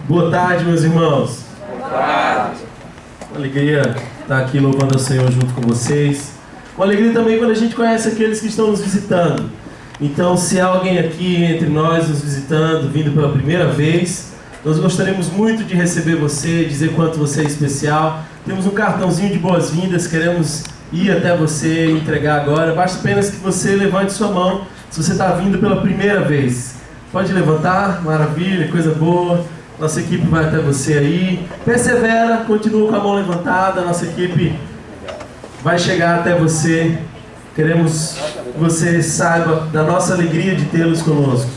Boa tarde, meus irmãos. Boa tarde. Uma alegria estar aqui louvando ao Senhor junto com vocês. Uma alegria também quando a gente conhece aqueles que estão nos visitando. Então, se há alguém aqui entre nós nos visitando, vindo pela primeira vez, nós gostaríamos muito de receber você, dizer quanto você é especial. Temos um cartãozinho de boas-vindas, queremos ir até você e entregar agora. Basta apenas que você levante sua mão se você está vindo pela primeira vez. Pode levantar, maravilha, coisa boa. Nossa equipe vai até você aí. Persevera, continua com a mão levantada. Nossa equipe vai chegar até você. Queremos que você saiba da nossa alegria de tê-los conosco.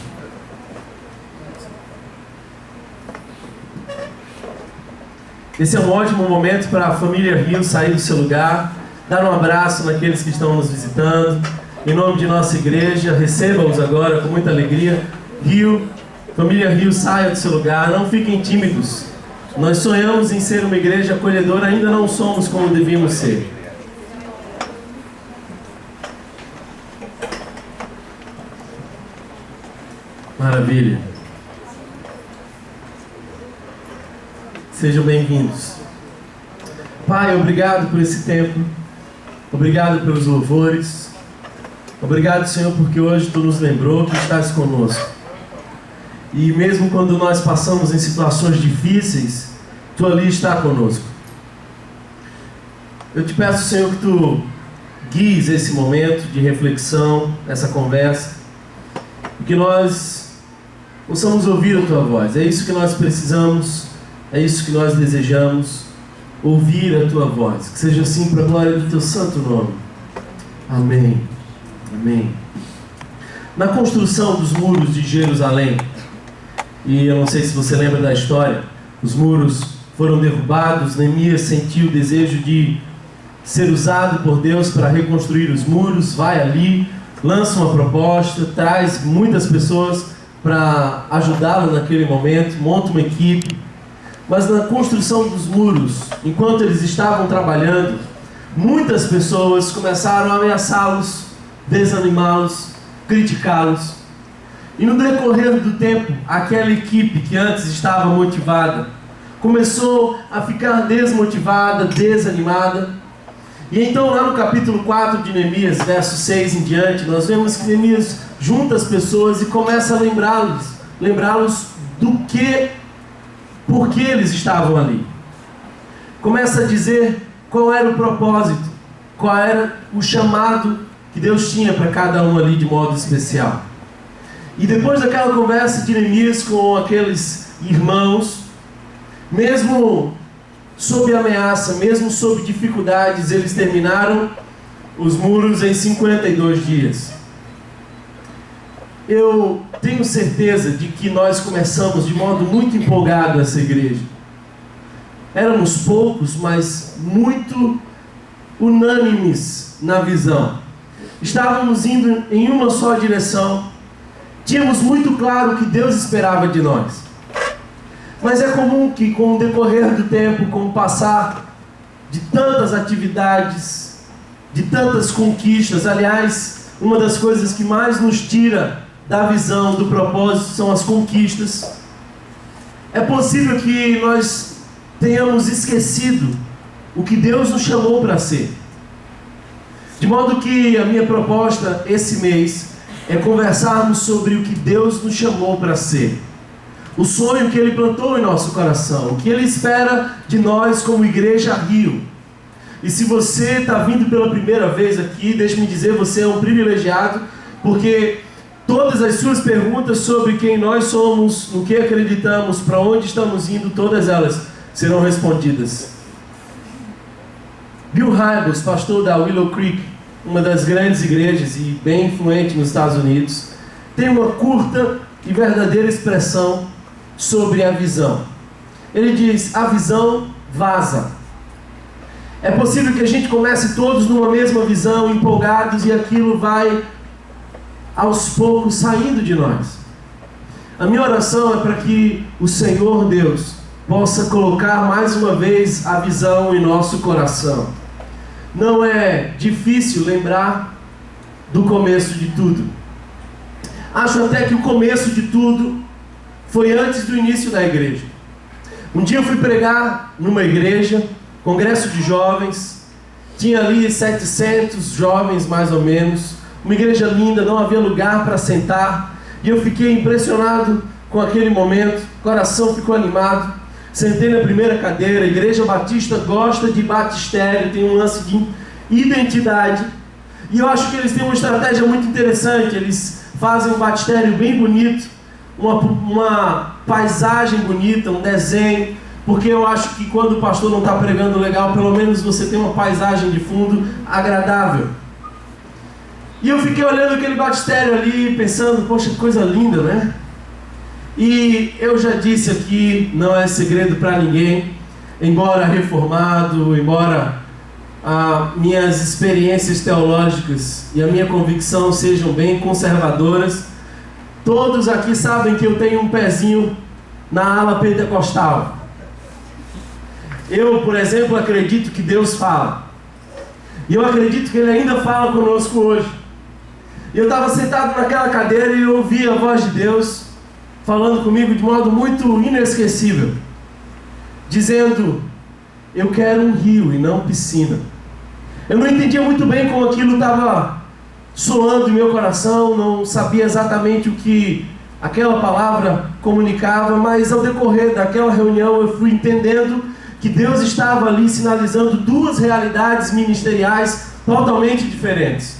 Esse é um ótimo momento para a família Rio sair do seu lugar, dar um abraço naqueles que estão nos visitando. Em nome de nossa igreja, receba-os agora com muita alegria. Rio, família Rio, saia do seu lugar, não fiquem tímidos. Nós sonhamos em ser uma igreja acolhedora, ainda não somos como devíamos ser. Maravilha. Sejam bem-vindos. Pai, obrigado por esse tempo. Obrigado pelos louvores. Obrigado, Senhor, porque hoje Tu nos lembrou que estás conosco. E mesmo quando nós passamos em situações difíceis, Tu ali está conosco. Eu te peço, Senhor, que Tu guies esse momento de reflexão, essa conversa, e que nós possamos ouvir a Tua voz. É isso que nós precisamos. É isso que nós desejamos, ouvir a Tua voz. Que seja assim para a glória do Teu santo nome. Amém. Amém. Na construção dos muros de Jerusalém, e eu não sei se você lembra da história, os muros foram derrubados. Neemias sentiu o desejo de ser usado por Deus para reconstruir os muros. Vai ali, lança uma proposta, traz muitas pessoas para ajudá-lo naquele momento, monta uma equipe. Mas na construção dos muros, enquanto eles estavam trabalhando, muitas pessoas começaram a ameaçá-los, desanimá-los, criticá-los. E no decorrer do tempo, aquela equipe que antes estava motivada, começou a ficar desmotivada, desanimada. E então lá no capítulo 4 de Neemias, verso 6 em diante, nós vemos que Neemias junta as pessoas e começa a lembrá-los por que eles estavam ali. Começa a dizer qual era o propósito, qual era o chamado que Deus tinha para cada um ali de modo especial. E depois daquela conversa de Neemias com aqueles irmãos, mesmo sob ameaça, mesmo sob dificuldades, eles terminaram os muros em 52 dias. Eu tenho certeza de que nós começamos de modo muito empolgado essa igreja. Éramos poucos, mas muito unânimes na visão. Estávamos indo em uma só direção. Tínhamos muito claro o que Deus esperava de nós. Mas é comum que com o decorrer do tempo, com o passar de tantas atividades, de tantas conquistas, aliás, uma das coisas que mais nos tira da visão, do propósito, são as conquistas. É possível que nós tenhamos esquecido o que Deus nos chamou para ser. De modo que a minha proposta esse mês é conversarmos sobre o que Deus nos chamou para ser. O sonho que Ele plantou em nosso coração, o que Ele espera de nós como Igreja Rio. E se você está vindo pela primeira vez aqui, deixe-me dizer, você é um privilegiado, porque todas as suas perguntas sobre quem nós somos, no que acreditamos, para onde estamos indo, todas elas serão respondidas. Bill Hybels, pastor da Willow Creek, uma das grandes igrejas e bem influente nos Estados Unidos, tem uma curta e verdadeira expressão sobre a visão. Ele diz: a visão vaza. É possível que a gente comece todos numa mesma visão, empolgados, e aquilo vai aos poucos saindo de nós. A minha oração é para que o Senhor Deus possa colocar mais uma vez a visão em nosso coração. Não é difícil lembrar do começo de tudo. Acho até que o começo de tudo foi antes do início da igreja. Um dia eu fui pregar numa igreja, congresso de jovens, tinha ali 700 jovens mais ou menos, uma igreja linda, não havia lugar para sentar, e eu fiquei impressionado com aquele momento, o coração ficou animado. Sentei na primeira cadeira. A Igreja Batista gosta de batistério, tem um lance de identidade, e eu acho que eles têm uma estratégia muito interessante. Eles fazem um batistério bem bonito, uma paisagem bonita, um desenho, porque eu acho que quando o pastor não está pregando legal, pelo menos você tem uma paisagem de fundo agradável. E eu fiquei olhando aquele batistério ali, pensando, poxa, que coisa linda, né? E eu já disse aqui, não é segredo para ninguém, embora reformado, embora minhas experiências teológicas e a minha convicção sejam bem conservadoras, todos aqui sabem que eu tenho um pezinho na ala pentecostal. Eu, por exemplo, acredito que Deus fala. E eu acredito que Ele ainda fala conosco hoje. Eu estava sentado naquela cadeira e eu ouvi a voz de Deus falando comigo de modo muito inesquecível, dizendo: eu quero um rio e não piscina. Eu não entendia muito bem como aquilo estava soando em meu coração, não sabia exatamente o que aquela palavra comunicava, mas ao decorrer daquela reunião eu fui entendendo que Deus estava ali sinalizando duas realidades ministeriais totalmente diferentes.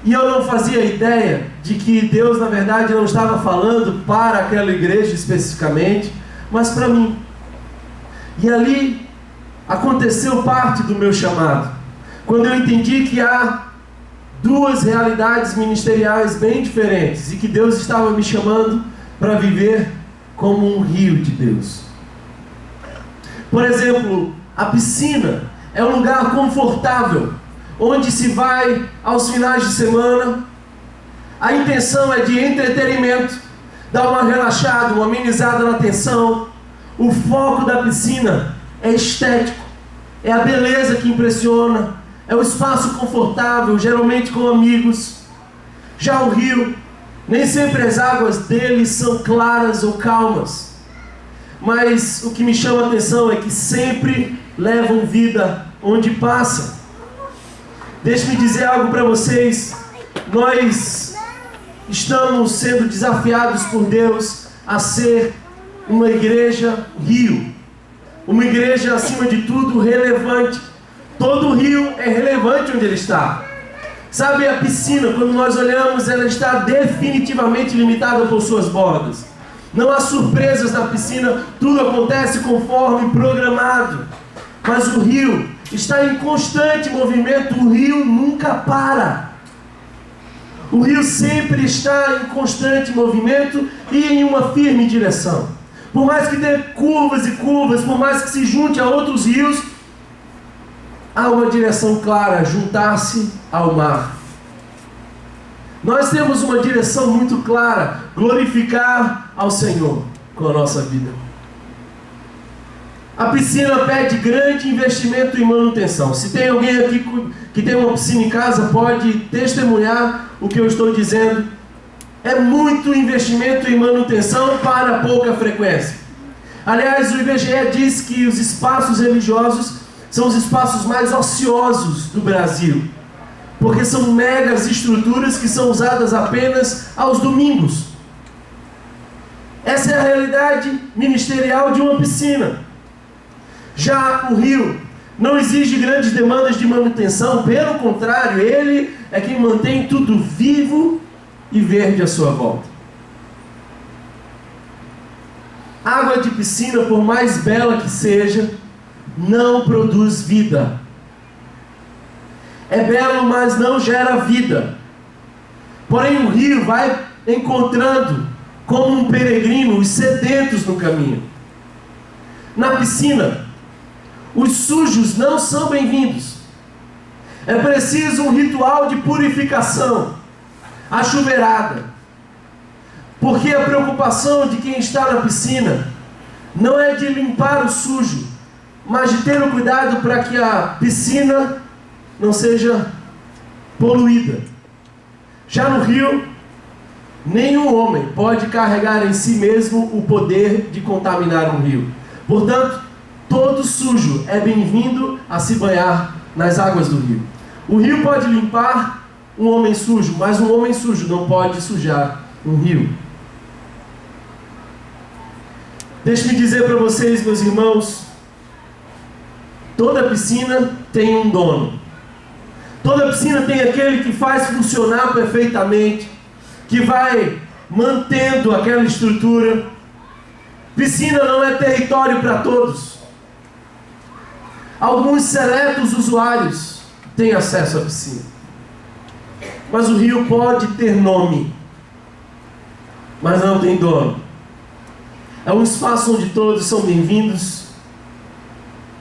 E eu não fazia ideia de que Deus, na verdade, não estava falando para aquela igreja especificamente, mas para mim. E ali aconteceu parte do meu chamado, quando eu entendi que há duas realidades ministeriais bem diferentes e que Deus estava me chamando para viver como um rio de Deus. Por exemplo, a piscina é um lugar confortável, onde se vai aos finais de semana. A intenção é de entretenimento, dar uma relaxada, uma amenizada na tensão. O foco da piscina é estético, é a beleza que impressiona, é o espaço confortável, geralmente com amigos. Já o rio, nem sempre as águas dele são claras ou calmas, mas o que me chama a atenção é que sempre levam vida onde passam. Deixe-me dizer algo para vocês. Nós estamos sendo desafiados por Deus a ser uma igreja rio, uma igreja acima de tudo relevante. Todo rio é relevante onde ele está. Sabe, a piscina, quando nós olhamos, ela está definitivamente limitada por suas bordas. Não há surpresas na piscina, tudo acontece conforme programado. Mas o rio está em constante movimento, o rio nunca para. O rio sempre está em constante movimento e em uma firme direção. Por mais que dê curvas e curvas, por mais que se junte a outros rios, há uma direção clara: juntar-se ao mar. Nós temos uma direção muito clara: glorificar ao Senhor com a nossa vida. A piscina pede grande investimento em manutenção. Se tem alguém aqui que tem uma piscina em casa, pode testemunhar o que eu estou dizendo. É muito investimento em manutenção para pouca frequência. Aliás, o IBGE diz que os espaços religiosos são os espaços mais ociosos do Brasil, porque são megas estruturas que são usadas apenas aos domingos. Essa é a realidade ministerial de uma piscina. Já o rio não exige grandes demandas de manutenção, pelo contrário, ele é quem mantém tudo vivo e verde à sua volta. Água de piscina, por mais bela que seja, não produz vida. É belo, mas não gera vida. Porém, o rio vai encontrando, como um peregrino, os sedentos no caminho. Na piscina, os sujos não são bem-vindos. É preciso um ritual de purificação, a chuveirada. Porque a preocupação de quem está na piscina não é de limpar o sujo, mas de ter o cuidado para que a piscina não seja poluída. Já no rio, nenhum homem pode carregar em si mesmo o poder de contaminar um rio. Portanto, todo sujo é bem-vindo a se banhar nas águas do rio. O rio pode limpar um homem sujo, mas um homem sujo não pode sujar um rio. Deixe-me dizer para vocês, meus irmãos, toda piscina tem um dono. Toda piscina tem aquele que faz funcionar perfeitamente, que vai mantendo aquela estrutura. Piscina não é território para todos. Alguns seletos usuários têm acesso à piscina. Mas o rio pode ter nome, mas não tem dono. É um espaço onde todos são bem-vindos.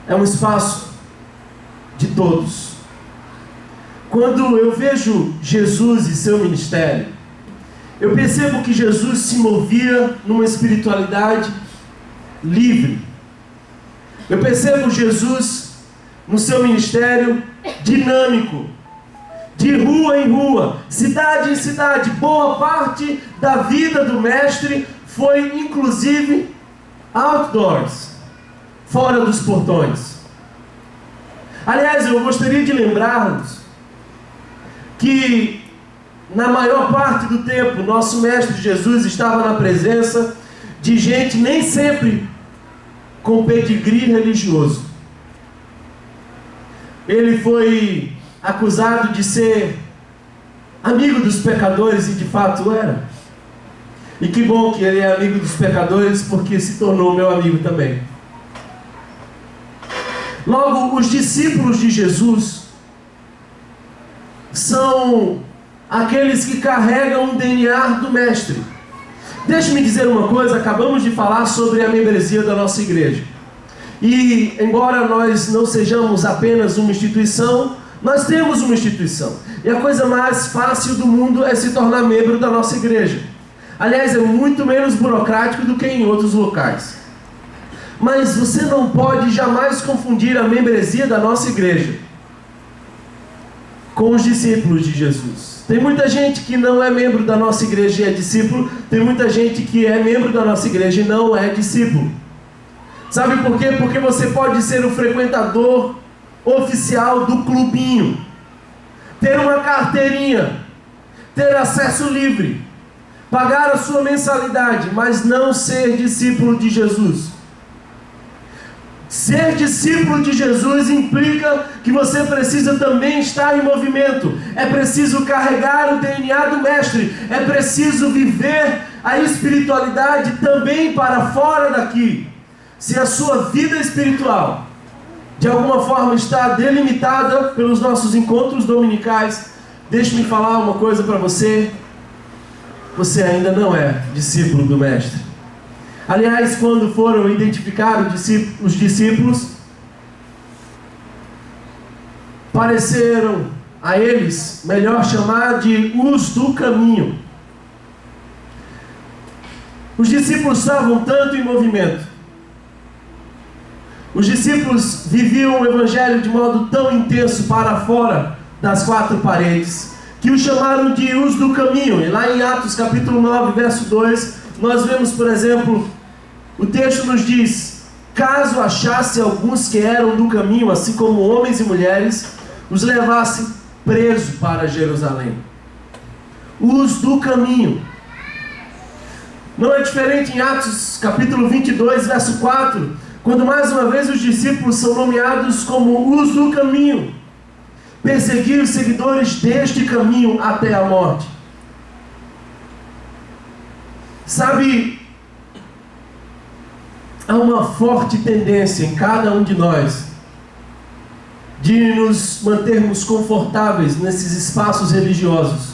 É um espaço de todos. Quando eu vejo Jesus e seu ministério, eu percebo que Jesus se movia numa espiritualidade livre. Eu percebo Jesus no seu ministério dinâmico, de rua em rua, cidade em cidade. Boa parte da vida do mestre foi inclusive outdoors, fora dos portões. Aliás, eu gostaria de lembrarmos que na maior parte do tempo nosso mestre Jesus estava na presença de gente nem sempre com pedigree religioso. Ele foi acusado de ser amigo dos pecadores, e de fato era. E que bom que ele é amigo dos pecadores, porque se tornou meu amigo também. Logo, os discípulos de Jesus são aqueles que carregam o DNA do mestre. Deixe-me dizer uma coisa, acabamos de falar sobre a membresia da nossa igreja. E embora nós não sejamos apenas uma instituição, nós temos uma instituição. E a coisa mais fácil do mundo é se tornar membro da nossa igreja. Aliás, é muito menos burocrático do que em outros locais. Mas você não pode jamais confundir a membresia da nossa igreja com os discípulos de Jesus. Tem muita gente que não é membro da nossa igreja e é discípulo. Tem muita gente que é membro da nossa igreja e não é discípulo. Sabe por quê? Porque você pode ser o frequentador oficial do clubinho, ter uma carteirinha, ter acesso livre, pagar a sua mensalidade, mas não ser discípulo de Jesus. Ser discípulo de Jesus implica que você precisa também estar em movimento. É preciso carregar o DNA do mestre. É preciso viver a espiritualidade também para fora daqui. Se a sua vida espiritual de alguma forma está delimitada pelos nossos encontros dominicais, deixe-me falar uma coisa para você: você ainda não é discípulo do mestre. Aliás, quando foram identificar os discípulos, pareceram a eles melhor chamar de os do caminho. Os discípulos estavam tanto em movimento, os discípulos viviam o evangelho de modo tão intenso para fora das quatro paredes, que os chamaram de os do caminho. E lá em Atos capítulo 9, verso 2, nós vemos, por exemplo, o texto nos diz: caso achasse alguns que eram do caminho, assim como homens e mulheres, os levasse preso para Jerusalém. Os do caminho. Não é diferente em Atos capítulo 22, verso 4, quando mais uma vez os discípulos são nomeados como os do caminho, perseguir os seguidores deste caminho até a morte. Sabe, há uma forte tendência em cada um de nós de nos mantermos confortáveis nesses espaços religiosos,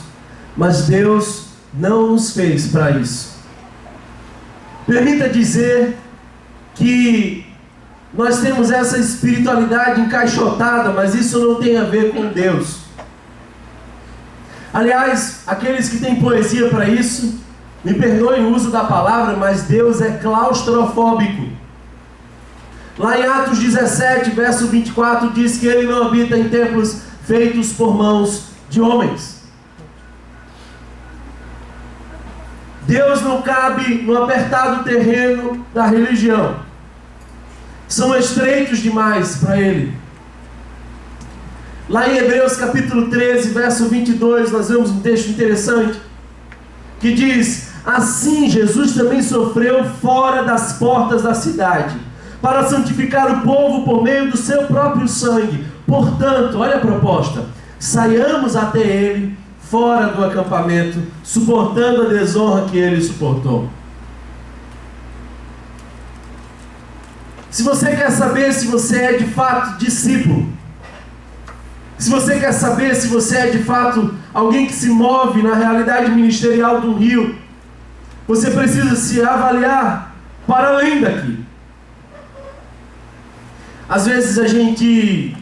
mas Deus não nos fez para isso. Permita dizer que nós temos essa espiritualidade encaixotada, mas isso não tem a ver com Deus. Aliás, aqueles que têm poesia para isso, me perdoem o uso da palavra, mas Deus é claustrofóbico. Lá em Atos 17, verso 24, diz que Ele não habita em templos feitos por mãos de homens. Deus não cabe no apertado terreno da religião. São estreitos demais para Ele. Lá em Hebreus capítulo 13, verso 22, nós vemos um texto interessante que diz: assim Jesus também sofreu fora das portas da cidade, para santificar o povo por meio do seu próprio sangue. Portanto, olha a proposta: saiamos até Ele fora do acampamento, suportando a desonra que Ele suportou. Se você quer saber se você é de fato discípulo, se você quer saber se você é de fato alguém que se move na realidade ministerial do Rio, você precisa se avaliar para além daqui. Às vezes a gente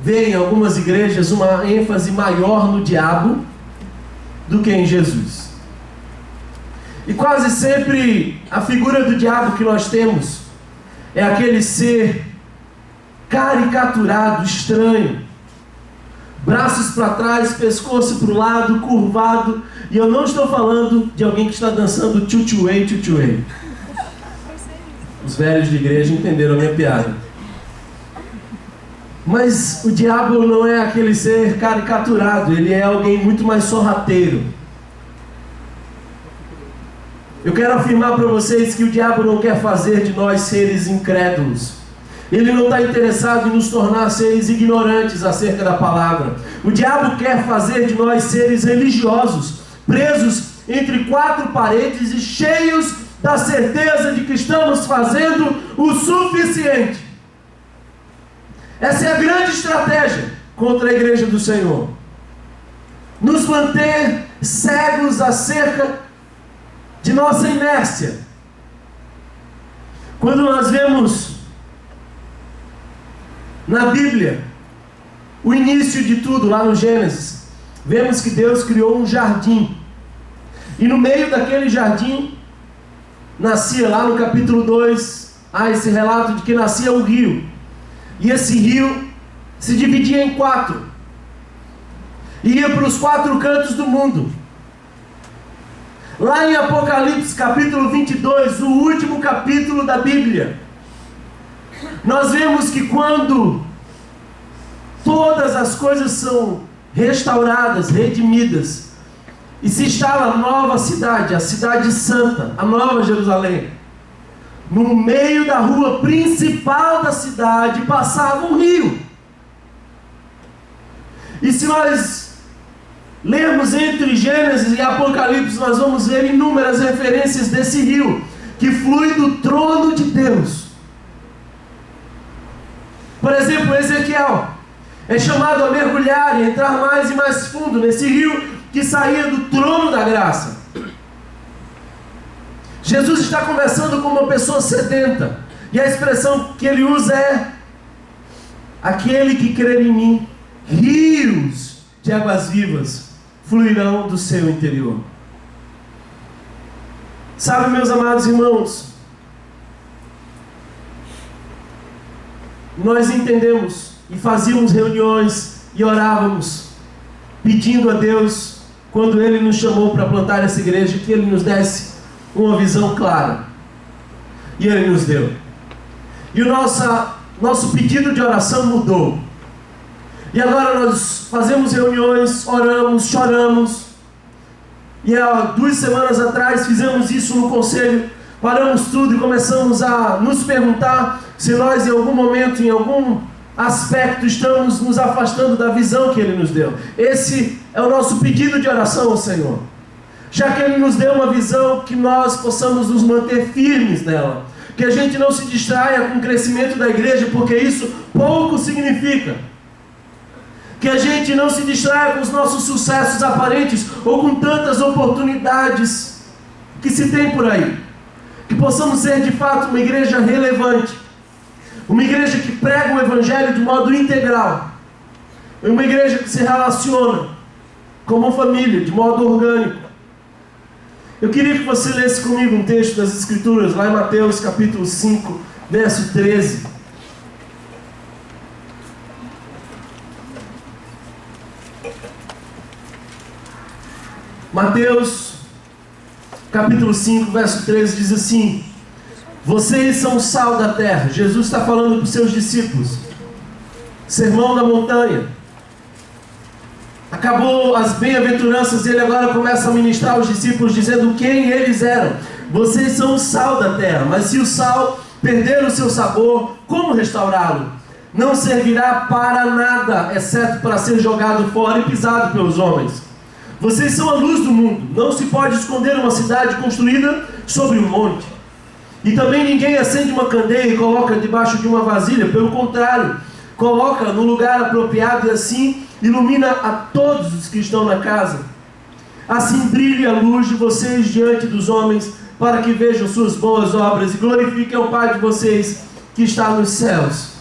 vê em algumas igrejas uma ênfase maior no diabo do que em Jesus. E quase sempre a figura do diabo que nós temos é aquele ser caricaturado, estranho, braços para trás, pescoço para o lado, curvado. E eu não estou falando de alguém que está dançando tchutchuei, tchutchuei. Os velhos de igreja entenderam a minha piada. Mas o diabo não é aquele ser caricaturado, ele é alguém muito mais sorrateiro. Eu quero afirmar para vocês que o diabo não quer fazer de nós seres incrédulos. Ele não está interessado em nos tornar seres ignorantes acerca da palavra. O diabo quer fazer de nós seres religiosos, presos entre quatro paredes e cheios da certeza de que estamos fazendo o suficiente. Essa é a grande estratégia contra a igreja do Senhor. Nos manter cegos acerca de nossa inércia. Quando nós vemos na Bíblia o início de tudo, lá no Gênesis, vemos que Deus criou um jardim. E no meio daquele jardim, nascia lá no capítulo 2, há esse relato de que nascia um rio. E esse rio se dividia em 4. E ia para os 4 cantos do mundo. Lá em Apocalipse capítulo 22, o último capítulo da Bíblia, nós vemos que quando todas as coisas são restauradas, redimidas, e se instala a nova cidade, a cidade santa, a nova Jerusalém, no meio da rua principal da cidade passava um rio. E se nós lermos entre Gênesis e Apocalipse, nós vamos ver inúmeras referências desse rio, que flui do trono de Deus. Por exemplo, Ezequiel é chamado a mergulhar e entrar mais e mais fundo nesse rio que saía do trono da graça. Jesus está conversando com uma pessoa sedenta, e a expressão que ele usa é: aquele que crer em mim, rios de águas vivas fluirão do seu interior. Sabe, meus amados irmãos, nós entendemos e fazíamos reuniões e orávamos pedindo a Deus, quando Ele nos chamou para plantar essa igreja, que Ele nos desse uma visão clara. E Ele nos deu. E o nosso pedido de oração mudou. E agora nós fazemos reuniões, oramos, choramos. E há 2 semanas atrás fizemos isso no conselho. Paramos tudo e começamos a nos perguntar se nós em algum momento, em algum aspecto, estamos nos afastando da visão que Ele nos deu. Esse é o nosso pedido de oração ao Senhor. Já que Ele nos deu uma visão, que nós possamos nos manter firmes nela. Que a gente não se distraia com o crescimento da igreja, porque isso pouco significa. Que a gente não se distraia com os nossos sucessos aparentes, ou com tantas oportunidades que se tem por aí. Que possamos ser de fato uma igreja relevante. Uma igreja que prega o Evangelho de modo integral. Uma igreja que se relaciona como família, de modo orgânico. Eu queria que você lesse comigo um texto das Escrituras, lá em Mateus capítulo 5, verso 13. Mateus capítulo 5, verso 13, diz assim: vocês são o sal da terra. Jesus está falando para os seus discípulos. Sermão da montanha. Acabou as bem-aventuranças e ele agora começa a ministrar aos discípulos dizendo quem eles eram. Vocês são o sal da terra, mas se o sal perder o seu sabor, como restaurá-lo? Não servirá para nada, exceto para ser jogado fora e pisado pelos homens. Vocês são a luz do mundo. Não se pode esconder uma cidade construída sobre um monte. E também ninguém acende uma candeia e coloca debaixo de uma vasilha. Pelo contrário, coloca no lugar apropriado e assim ilumina a todos os que estão na casa. Assim brilhe a luz de vocês diante dos homens, para que vejam suas boas obras e glorifiquem ao Pai de vocês que está nos céus.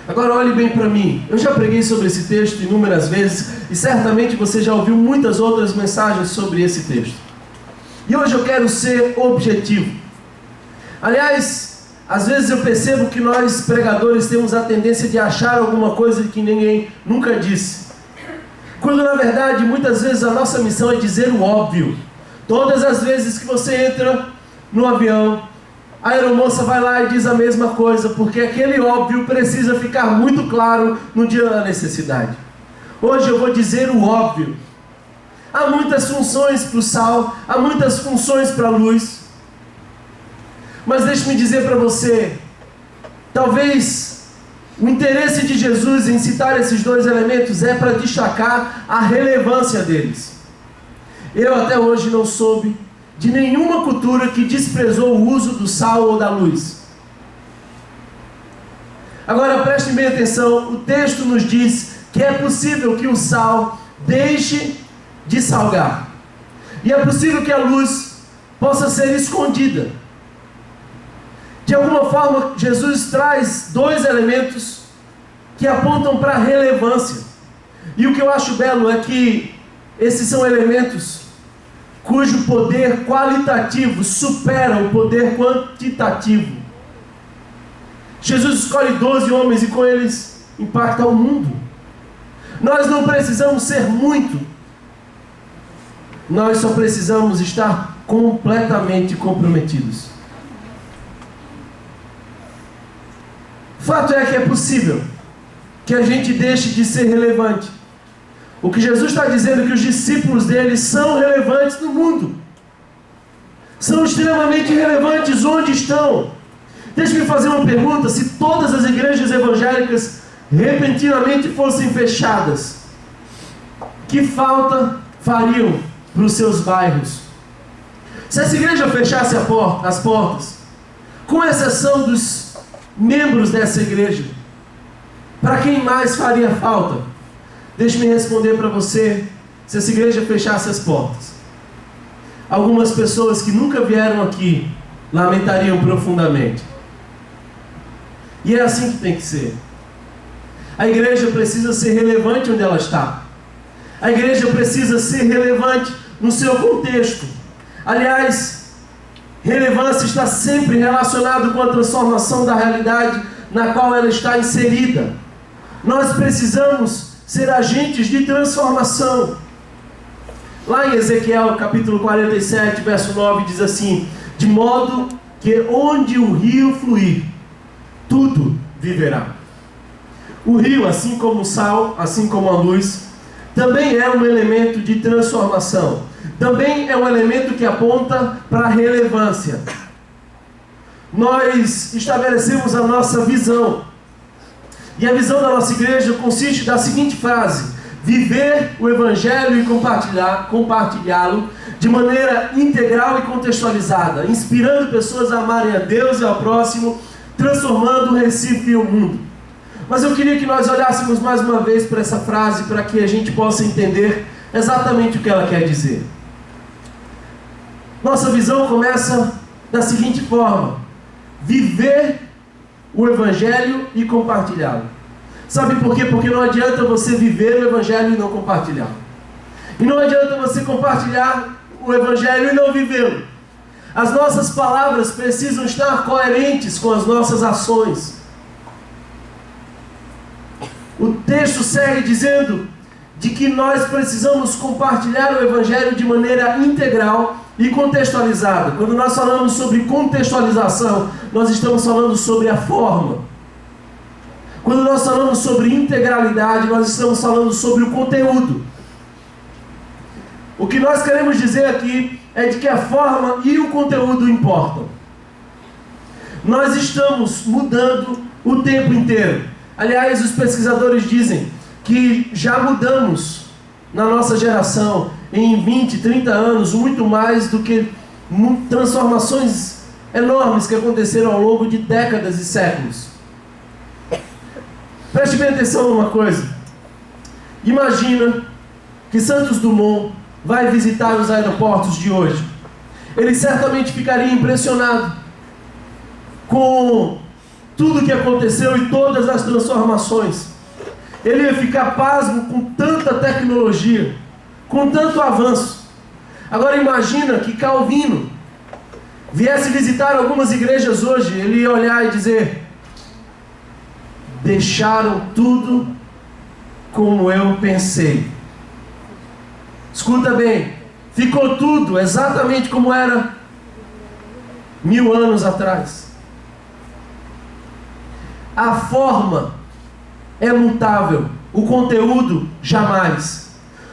Agora olhe bem para mim. Eu já preguei sobre esse texto inúmeras vezes e certamente você já ouviu muitas outras mensagens sobre esse texto. E hoje eu quero ser objetivo. Aliás, às vezes eu percebo que nós pregadores temos a tendência de achar alguma coisa que ninguém nunca disse. Quando na verdade muitas vezes a nossa missão é dizer o óbvio. Todas as vezes que você entra no avião, a aeromoça vai lá e diz a mesma coisa, porque aquele óbvio precisa ficar muito claro no dia da necessidade. Hoje eu vou dizer o óbvio. Há muitas funções para o sal, há muitas funções para a luz. Mas deixe-me dizer para você, talvez o interesse de Jesus em citar esses dois elementos é para destacar a relevância deles. Eu até hoje não soube de nenhuma cultura que desprezou o uso do sal ou da luz. Agora prestem bem atenção, o texto nos diz que é possível que o sal deixe de salgar. E é possível que a luz possa ser escondida. De alguma forma, Jesus traz dois elementos que apontam para a relevância. E o que eu acho belo é que esses são elementos cujo poder qualitativo supera o poder quantitativo. Jesus escolhe 12 homens e com eles impacta o mundo. Nós não precisamos ser muito. Nós só precisamos estar completamente comprometidos. Fato é que é possível que a gente deixe de ser relevante. O que Jesus está dizendo é que os discípulos dele são relevantes no mundo. São extremamente relevantes onde estão. Deixe-me fazer uma pergunta: se todas as igrejas evangélicas repentinamente fossem fechadas, que falta fariam para os seus bairros? Se essa igreja fechasse as portas, com exceção dos membros dessa igreja, para quem mais faria falta? Deixe-me responder para você. Se essa igreja fechasse as portas, algumas pessoas que nunca vieram aqui lamentariam profundamente. E é assim que tem que ser. A igreja precisa ser relevante onde ela está. A igreja precisa ser relevante no seu contexto. Aliás, relevância está sempre relacionada com a transformação da realidade na qual ela está inserida. Nós precisamos ser agentes de transformação. Lá em Ezequiel capítulo 47, verso 9, diz assim: de modo que onde o rio fluir, tudo viverá. O rio, assim como o sal, assim como a luz, também é um elemento de transformação. Também é um elemento que aponta para a relevância. Nós estabelecemos a nossa visão. E a visão da nossa igreja consiste da seguinte frase: viver o Evangelho e compartilhá-lo de maneira integral e contextualizada, inspirando pessoas a amarem a Deus e ao próximo, transformando o Recife e o mundo. Mas eu queria que nós olhássemos mais uma vez para essa frase, para que a gente possa entender exatamente o que ela quer dizer. Nossa visão começa da seguinte forma: viver o Evangelho e compartilhá-lo. Sabe por quê? Porque não adianta você viver o Evangelho e não compartilhá-lo. E não adianta você compartilhar o Evangelho e não vivê-lo. As nossas palavras precisam estar coerentes com as nossas ações. O texto segue dizendo de que nós precisamos compartilhar o Evangelho de maneira integral e contextualizada. Quando nós falamos sobre contextualização, nós estamos falando sobre a forma. Quando nós falamos sobre integralidade, nós estamos falando sobre o conteúdo. O que nós queremos dizer aqui é de que a forma e o conteúdo importam. Nós estamos mudando o tempo inteiro. Aliás, os pesquisadores dizem que já mudamos na nossa geração, em 20, 30 anos, muito mais do que transformações enormes que aconteceram ao longo de décadas e séculos. Preste bem atenção numa coisa. Imagina que Santos Dumont vai visitar os aeroportos de hoje. Ele certamente ficaria impressionado com tudo que aconteceu e todas as transformações. Ele ia ficar pasmo com tanta tecnologia, com tanto avanço. Agora imagina que Calvino viesse visitar algumas igrejas hoje. Ele ia olhar e dizer: deixaram tudo como eu pensei. Escuta bem, ficou tudo exatamente como era 1000 anos atrás. A forma é mutável, o conteúdo jamais.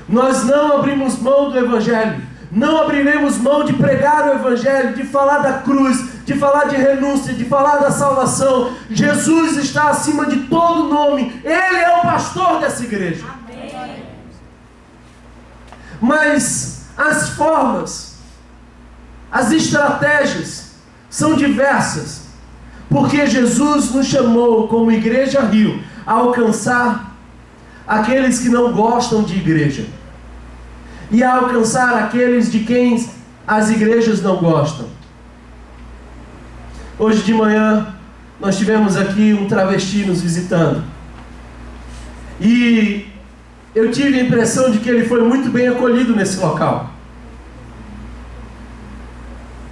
Nós não abrimos mão do Evangelho, não abriremos mão de pregar o Evangelho, de falar da cruz, de falar de renúncia, de falar da salvação. Jesus está acima de todo nome, Ele é o pastor dessa igreja. Amém. Mas as formas, as estratégias são diversas, porque Jesus nos chamou como Igreja Rio a alcançar aqueles que não gostam de igreja e a alcançar aqueles de quem as igrejas não gostam. Hoje de manhã nós tivemos aqui um travesti nos visitando e eu tive a impressão de que ele foi muito bem acolhido nesse local.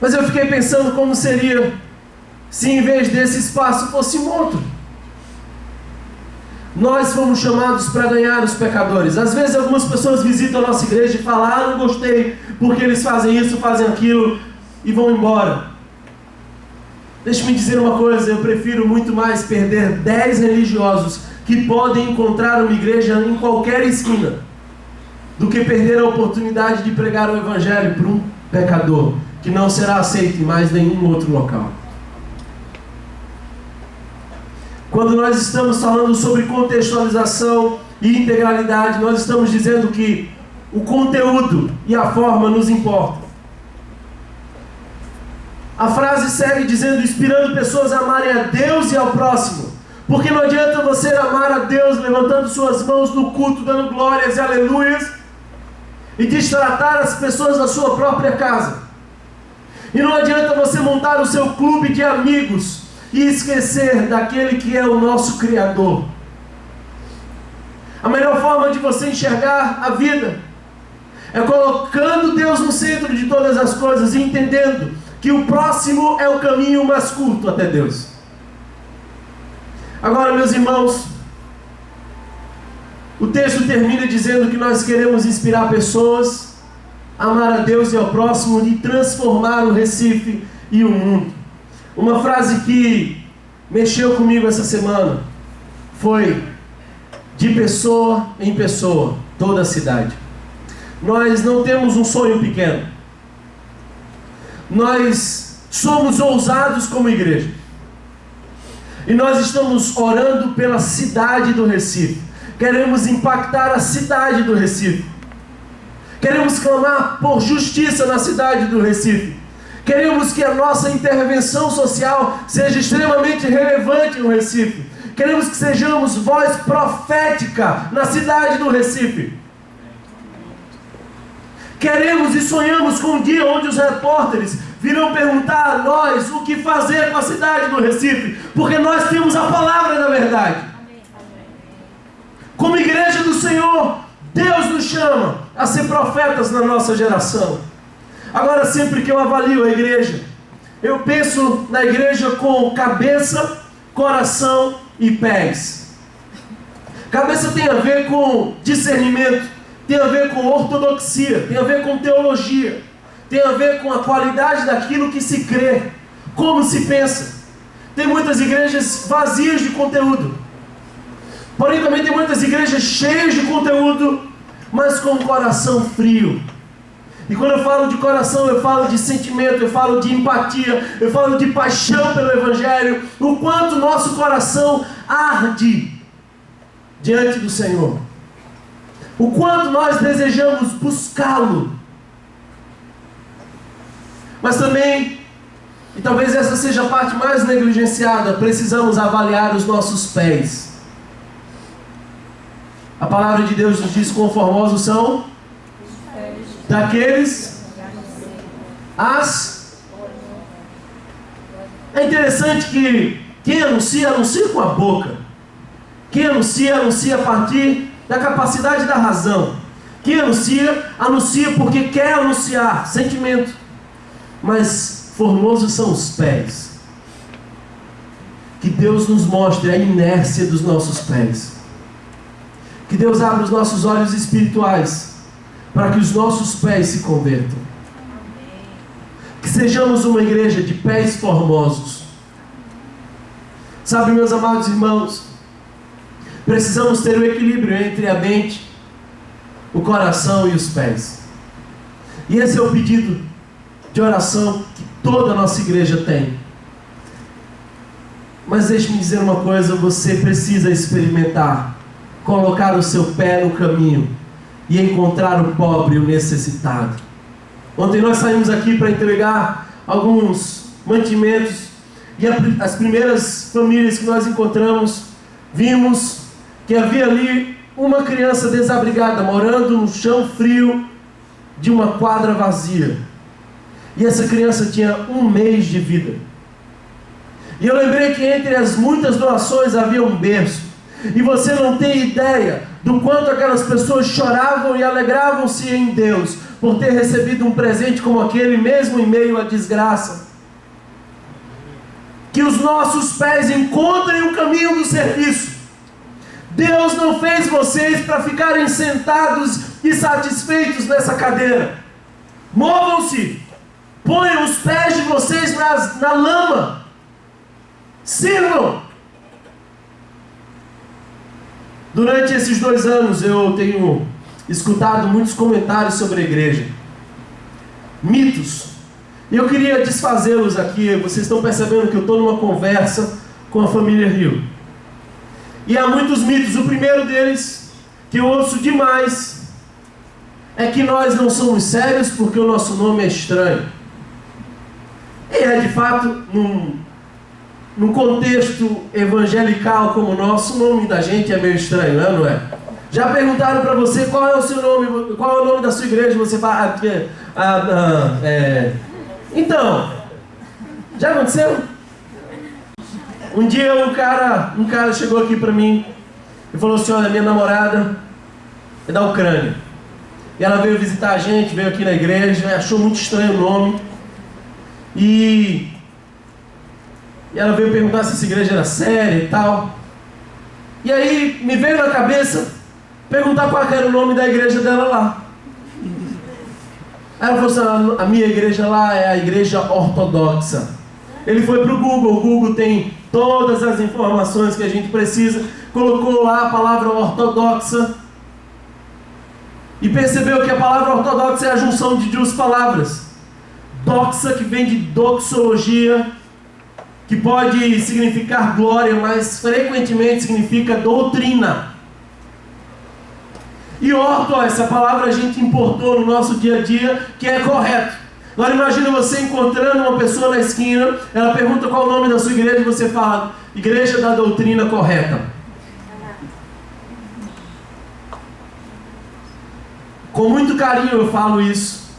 Mas eu fiquei pensando como seria se em vez desse espaço fosse um outro. Nós fomos chamados para ganhar os pecadores. Às vezes algumas pessoas visitam a nossa igreja e falam: ah, não gostei, porque eles fazem isso, fazem aquilo, e vão embora. Deixe-me dizer uma coisa, eu prefiro muito mais perder 10 religiosos que podem encontrar uma igreja em qualquer esquina, do que perder a oportunidade de pregar o Evangelho para um pecador, que não será aceito em mais nenhum outro local. Quando nós estamos falando sobre contextualização e integralidade, nós estamos dizendo que o conteúdo e a forma nos importam. A frase segue dizendo: inspirando pessoas a amarem a Deus e ao próximo. Porque não adianta você amar a Deus levantando suas mãos no culto, dando glórias e aleluias, e destratar as pessoas da sua própria casa. E não adianta você montar o seu clube de amigos e esquecer daquele que é o nosso Criador. A melhor forma de você enxergar a vida é colocando Deus no centro de todas as coisas e entendendo que o próximo é o caminho mais curto até Deus. Agora, meus irmãos, o texto termina dizendo que nós queremos inspirar pessoas a amar a Deus e ao próximo e transformar o Recife e o mundo. Uma frase que mexeu comigo essa semana foi: de pessoa em pessoa, toda a cidade. Nós não temos um sonho pequeno. Nós somos ousados como igreja. E nós estamos orando pela cidade do Recife. Queremos impactar a cidade do Recife. Queremos clamar por justiça na cidade do Recife. Queremos que a nossa intervenção social seja extremamente relevante no Recife. Queremos que sejamos voz profética na cidade do Recife. Queremos e sonhamos com um dia onde os repórteres virão perguntar a nós o que fazer com a cidade do Recife, porque nós temos a palavra da verdade. Como igreja do Senhor, Deus nos chama a ser profetas na nossa geração. Agora, sempre que eu avalio a igreja, eu penso na igreja com cabeça, coração e pés. Cabeça tem a ver com discernimento, tem a ver com ortodoxia, tem a ver com teologia, tem a ver com a qualidade daquilo que se crê, como se pensa. Tem muitas igrejas vazias de conteúdo, porém também tem muitas igrejas cheias de conteúdo, mas com um coração frio. E quando eu falo de coração, eu falo de sentimento, eu falo de empatia, eu falo de paixão pelo Evangelho, o quanto nosso coração arde diante do Senhor, o quanto nós desejamos buscá-lo. Mas também, e talvez essa seja a parte mais negligenciada, precisamos avaliar os nossos pés. A palavra de Deus nos diz: quão formosos são daqueles as... É interessante que quem anuncia com a boca. Quem anuncia a partir da capacidade da razão. Quem anuncia porque quer anunciar, sentimento. Mas formosos são os pés. Que Deus nos mostre a inércia dos nossos pés. Que Deus abra os nossos olhos espirituais para que os nossos pés se convertam. Que sejamos uma igreja de pés formosos. Sabe, meus amados irmãos, precisamos ter o equilíbrio entre a mente, o coração e os pés. E esse é o pedido de oração que toda a nossa igreja tem. Mas deixe-me dizer uma coisa: você precisa experimentar colocar o seu pé no caminho e encontrar o pobre e o necessitado. Ontem nós saímos aqui para entregar alguns mantimentos, e as primeiras famílias que nós encontramos, vimos que havia ali uma criança desabrigada, morando no chão frio de uma quadra vazia. E essa criança tinha 1 mês de vida. E eu lembrei que entre as muitas doações havia um berço. E você não tem ideia do quanto aquelas pessoas choravam e alegravam-se em Deus por ter recebido um presente como aquele, mesmo em meio à desgraça. Que os nossos pés encontrem o caminho do serviço. Deus não fez vocês para ficarem sentados e satisfeitos nessa cadeira. Movam-se, ponham os pés de vocês na lama, sirvam. Durante esses 2 anos eu tenho escutado muitos comentários sobre a igreja, mitos, e eu queria desfazê-los aqui. Vocês estão percebendo que eu estou numa conversa com a família Rio, e há muitos mitos. O primeiro deles, que eu ouço demais, é que nós não somos sérios porque o nosso nome é estranho. E é de fato, num contexto evangelical como o nosso, o nome da gente é meio estranho, não é? Já perguntaram para você qual é o seu nome, qual é o nome da sua igreja? Você fala, então, já aconteceu? Um dia um cara chegou aqui para mim e falou assim: olha, minha namorada é da Ucrânia, e ela veio visitar a gente, veio aqui na igreja, achou muito estranho o nome, e ela veio perguntar se essa igreja era séria e tal. E aí me veio na cabeça perguntar qual era o nome da igreja dela lá. Aí ela falou assim: a minha igreja lá é a igreja ortodoxa. Ele foi para o Google tem todas as informações que a gente precisa, colocou lá a palavra ortodoxa e percebeu que a palavra ortodoxa é a junção de 2 palavras. Doxa, que vem de doxologia, que pode significar glória, mas frequentemente significa doutrina. E orto, essa palavra a gente importou no nosso dia a dia, que é correto. Agora imagina você encontrando uma pessoa na esquina, ela pergunta qual o nome da sua igreja, e você fala: Igreja da Doutrina Correta. Com muito carinho eu falo isso.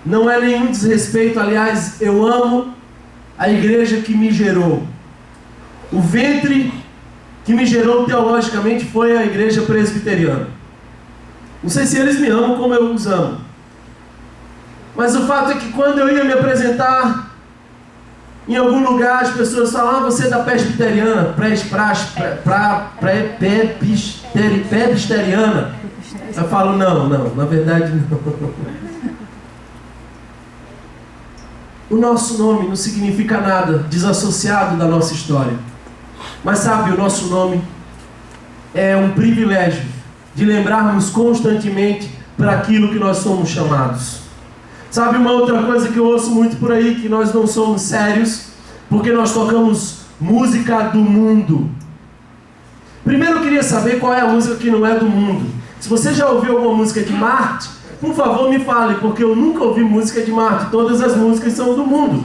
Não é nenhum desrespeito, aliás, eu amo a igreja que me gerou. O ventre que me gerou teologicamente foi a igreja presbiteriana. Não sei se eles me amam como eu os amo, mas o fato é que quando eu ia me apresentar em algum lugar, as pessoas falavam: você é da presbiteriana, presbiteriana. Eu falo: não, na verdade não. o nosso nome não significa nada desassociado da nossa história. Mas sabe, o nosso nome é um privilégio de lembrarmos constantemente para aquilo que nós somos chamados. Sabe uma outra coisa que eu ouço muito por aí, que nós não somos sérios, porque nós tocamos música do mundo. Primeiro eu queria saber qual é a música que não é do mundo. Se você já ouviu alguma música de Marte, por favor me fale, porque eu nunca ouvi música de Marte. Todas as músicas são do mundo.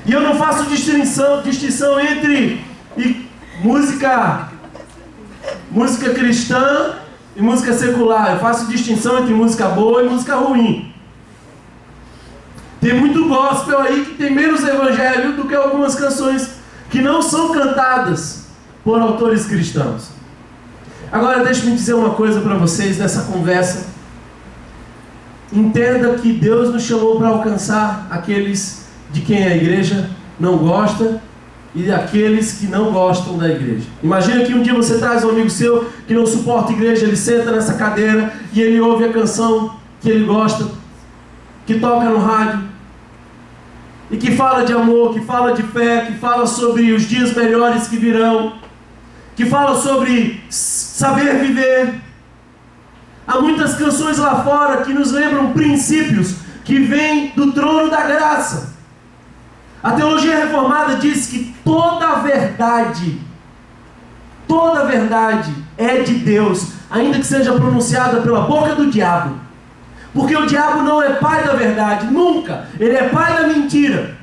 E eu não faço distinção entre música cristã e música secular. Eu faço distinção entre música boa e música ruim. Tem muito gospel aí que tem menos evangelho do que algumas canções que não são cantadas por autores cristãos. Agora deixe-me dizer uma coisa para vocês nessa conversa. Entenda que Deus nos chamou para alcançar aqueles de quem a igreja não gosta e aqueles que não gostam da igreja. Imagina que um dia você traz um amigo seu que não suporta a igreja, ele senta nessa cadeira e ele ouve a canção que ele gosta, que toca no rádio, e que fala de amor, que fala de fé, que fala sobre os dias melhores que virão, que fala sobre saber viver. Há muitas canções lá fora que nos lembram princípios que vêm do trono da graça. A teologia reformada diz que toda verdade é de Deus, ainda que seja pronunciada pela boca do diabo. Porque o diabo não é pai da verdade, nunca. Ele é pai da mentira.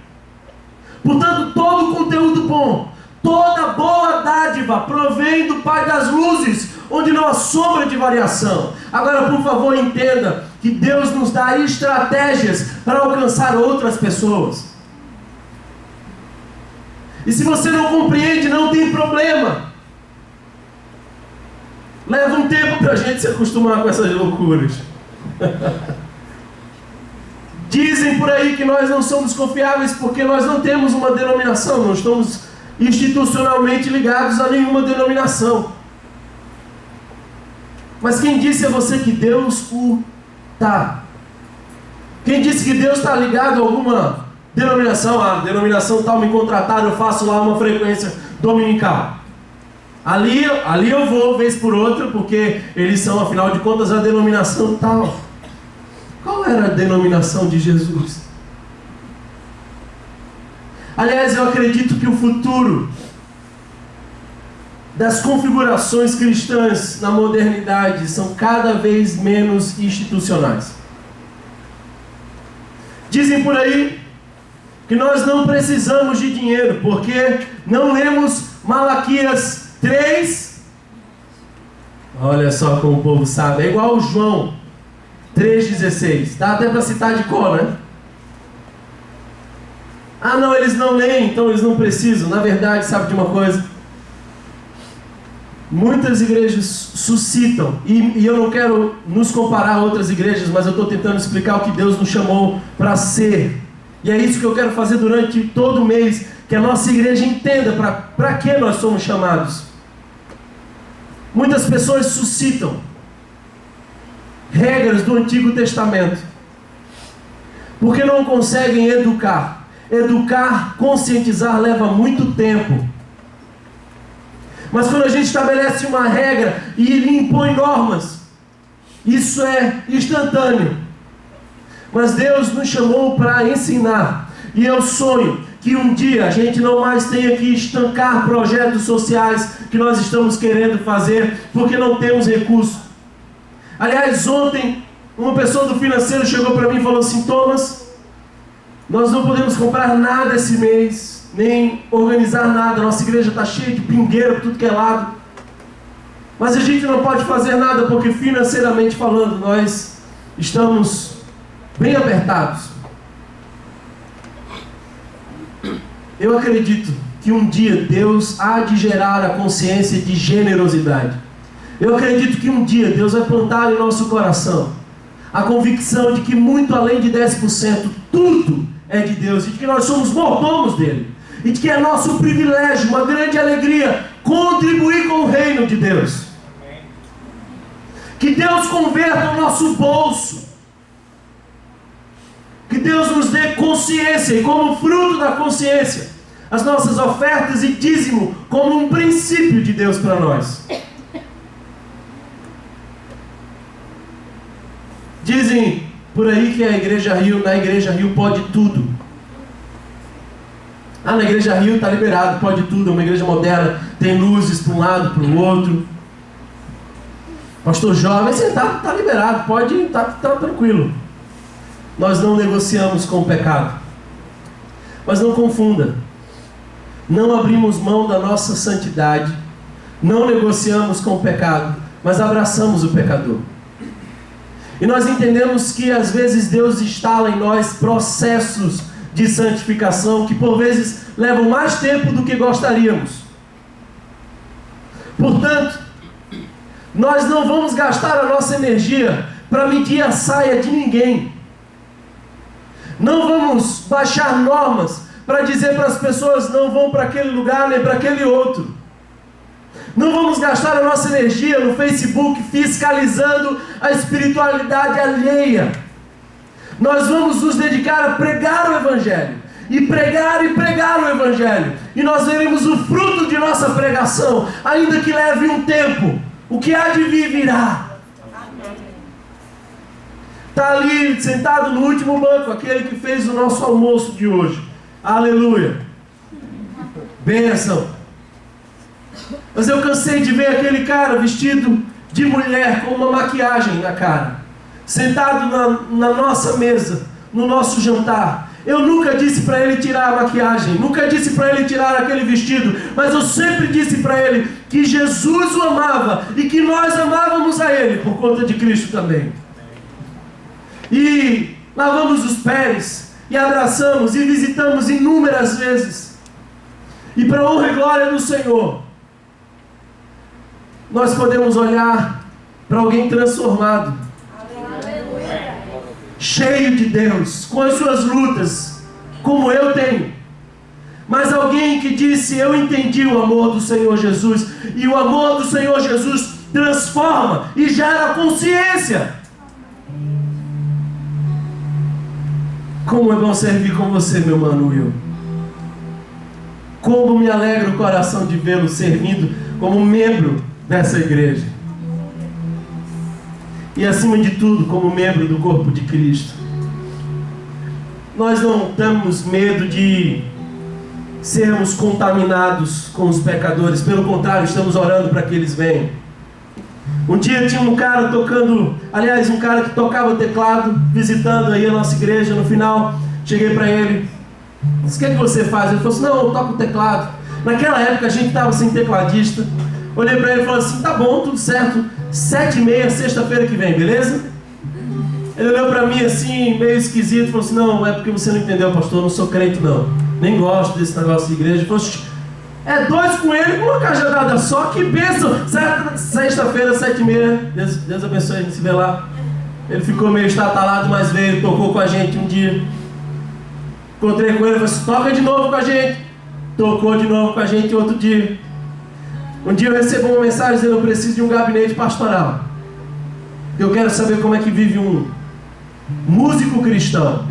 Portanto, todo conteúdo bom, toda boa dádiva provém do Pai das luzes, onde não há sombra de variação. Agora, por favor, entenda que Deus nos dá estratégias para alcançar outras pessoas. E se você não compreende, não tem problema. Leva um tempo para a gente se acostumar com essas loucuras. Dizem por aí que nós não somos confiáveis porque nós não temos uma denominação, não estamos institucionalmente ligados a nenhuma denominação. Mas quem disse a você que Deus o está? Quem disse que Deus está ligado a alguma denominação? A denominação tal me contrataram, eu faço lá uma frequência dominical. Ali eu vou, vez por outra, porque eles são, afinal de contas, a denominação tal. Qual era a denominação de Jesus? Aliás, eu acredito que o futuro das configurações cristãs na modernidade são cada vez menos institucionais. Dizem por aí que nós não precisamos de dinheiro, porque não lemos Malaquias 3. Olha só como o povo sabe, é igual o João 3,16. Dá até para citar de cor, né? Ah, não, eles não leem, então eles não precisam. Na verdade, sabe de uma coisa? Muitas igrejas suscitam, e eu não quero nos comparar a outras igrejas, mas eu estou tentando explicar o que Deus nos chamou para ser. E é isso que eu quero fazer durante todo o mês, que a nossa igreja entenda para que nós somos chamados. Muitas pessoas suscitam regras do Antigo Testamento, porque não conseguem educar. Educar, conscientizar leva muito tempo. Mas quando a gente estabelece uma regra e ele impõe normas, isso é instantâneo. Mas Deus nos chamou para ensinar. E eu sonho que um dia a gente não mais tenha que estancar projetos sociais que nós estamos querendo fazer, porque não temos recursos. Aliás, ontem, uma pessoa do financeiro chegou para mim e falou assim: Thomas, nós não podemos comprar nada esse mês, nem organizar nada. Nossa igreja está cheia de pingueira por tudo que é lado. Mas a gente não pode fazer nada porque, financeiramente falando, nós estamos bem apertados. Eu acredito que um dia Deus há de gerar a consciência de generosidade. Eu acredito que um dia Deus vai plantar em nosso coração a convicção de que muito além de 10%, tudo é de Deus, e de que nós somos mordomos dele, e de que é nosso privilégio, uma grande alegria, contribuir com o reino de Deus. Que Deus converta o nosso bolso, que Deus nos dê consciência, e como fruto da consciência, as nossas ofertas e dízimo como um princípio de Deus para nós. Dizem por aí que na Igreja Rio pode tudo. Na Igreja Rio está liberado, pode tudo, é uma igreja moderna, tem luzes para um lado, para o outro. Pastor jovem, você está liberado, pode, está tranquilo. Nós não negociamos com o pecado. Mas não confunda. Não abrimos mão da nossa santidade. Não negociamos com o pecado, mas abraçamos o pecador. E nós entendemos que às vezes Deus instala em nós processos de santificação que por vezes levam mais tempo do que gostaríamos. Portanto, nós não vamos gastar a nossa energia para medir a saia de ninguém. Não vamos baixar normas para dizer para as pessoas não vão para aquele lugar nem para aquele outro. Não vamos gastar a nossa energia no Facebook fiscalizando a espiritualidade alheia. Nós vamos nos dedicar a pregar o Evangelho. E pregar o Evangelho. E nós veremos o fruto de nossa pregação, ainda que leve um tempo. O que há de vir virá. Está ali sentado no último banco, aquele que fez o nosso almoço de hoje. Aleluia. Bênção. Mas eu cansei de ver aquele cara vestido de mulher com uma maquiagem na cara, sentado na nossa mesa, no nosso jantar. Eu nunca disse para ele tirar a maquiagem, nunca disse para ele tirar aquele vestido, mas eu sempre disse para ele que Jesus o amava e que nós amávamos a ele por conta de Cristo também. E lavamos os pés, e abraçamos, e visitamos inúmeras vezes. E para a honra e glória do Senhor, nós podemos olhar para alguém transformado, cheio de Deus, com as suas lutas, como eu tenho, mas alguém que disse: eu entendi o amor do Senhor Jesus, e o amor do Senhor Jesus transforma e gera consciência. Como é bom servir com você, meu mano Will. Como me alegra o coração de vê-lo servindo como membro dessa igreja. E acima de tudo, como membro do corpo de Cristo. Nós não temos medo de sermos contaminados com os pecadores. Pelo contrário, estamos orando para que eles venham. Um dia tinha um cara tocando, um cara que tocava teclado, visitando aí a nossa igreja. No final, cheguei para ele, disse: o que é que você faz? Ele falou assim: não, eu toco teclado. Naquela época a gente estava sem tecladista. Olhei para ele e falei assim: tá bom, tudo certo, 7h30, sexta-feira que vem, beleza? Ele olhou para mim assim, meio esquisito, e falou assim: não, é porque você não entendeu, pastor, eu não sou crente não, nem gosto desse negócio de igreja. Ele falou assim: é dois com ele, com uma cajadada só, que bênção! Sexta-feira, 7h30, Deus abençoe, a gente se vê lá. Ele ficou meio estatalado, mas veio, tocou com a gente um dia. Encontrei com ele, falei assim: toca de novo com a gente. Tocou de novo com a gente outro dia. Um dia eu recebo uma mensagem dizendo: eu preciso de um gabinete pastoral. Eu quero saber como é que vive um músico cristão.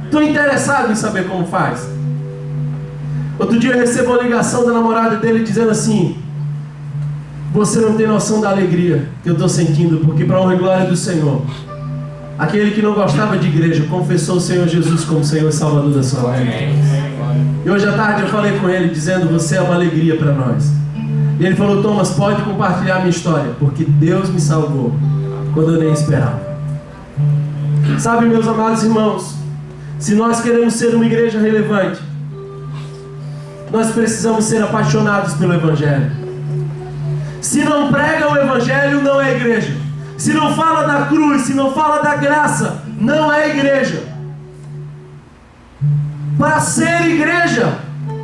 Estou interessado em saber como faz. Outro dia eu recebo uma ligação da namorada dele dizendo assim: você não tem noção da alegria que eu estou sentindo, porque para a honra e glória do Senhor, aquele que não gostava de igreja confessou o Senhor Jesus como Senhor e Salvador da sua vida. E hoje à tarde eu falei com ele dizendo: você é uma alegria para nós. E ele falou: Thomas, pode compartilhar a minha história, porque Deus me salvou quando eu nem esperava. Sabe, meus amados irmãos, se nós queremos ser uma igreja relevante, nós precisamos ser apaixonados pelo Evangelho. Se não prega o Evangelho, não é igreja. Se não fala da cruz, se não fala da graça, não é igreja. Para ser igreja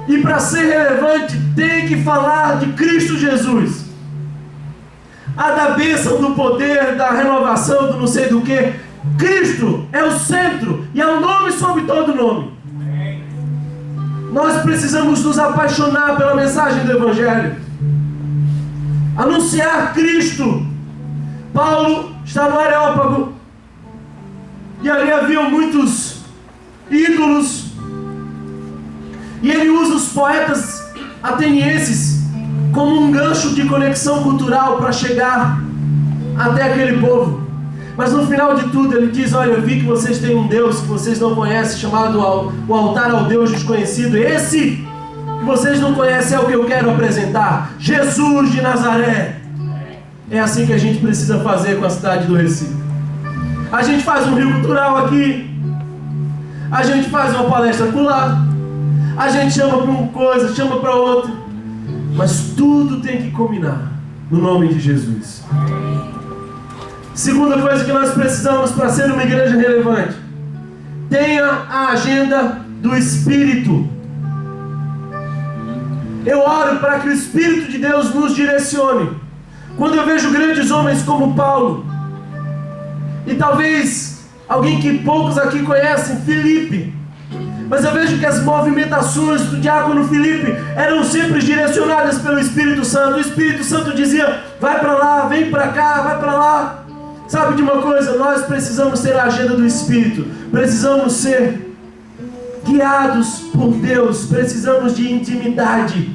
e para ser relevante, tem que falar de Cristo Jesus. A da bênção, do poder, da renovação, do não sei do que. Cristo é o centro e é o nome sobre todo nome. Nós precisamos nos apaixonar pela mensagem do Evangelho. Anunciar Cristo. Paulo está no Areópago. E ali haviam muitos ídolos. E ele usa os poetas atenienses como um gancho de conexão cultural para chegar até aquele povo. Mas no final de tudo ele diz: olha, eu vi que vocês têm um Deus que vocês não conhecem, chamado o altar ao Deus desconhecido. Esse que vocês não conhecem é o que eu quero apresentar, Jesus de Nazaré. É assim que a gente precisa fazer com a cidade do Recife. A gente faz um rio cultural aqui, a gente faz uma palestra por lá, a gente chama para uma coisa, chama para outra, mas tudo tem que combinar no nome de Jesus. Segunda coisa que nós precisamos para ser uma igreja relevante: tenha a agenda do Espírito. Eu oro para que o Espírito de Deus nos direcione. Quando eu vejo grandes homens como Paulo, e talvez alguém que poucos aqui conhecem, Filipe, mas eu vejo que as movimentações do diácono Filipe eram sempre direcionadas pelo Espírito Santo. O Espírito Santo dizia: vai para lá, vem para cá, vai para lá. Sabe de uma coisa? Nós precisamos ter a agenda do Espírito. Precisamos ser guiados por Deus. Precisamos de intimidade.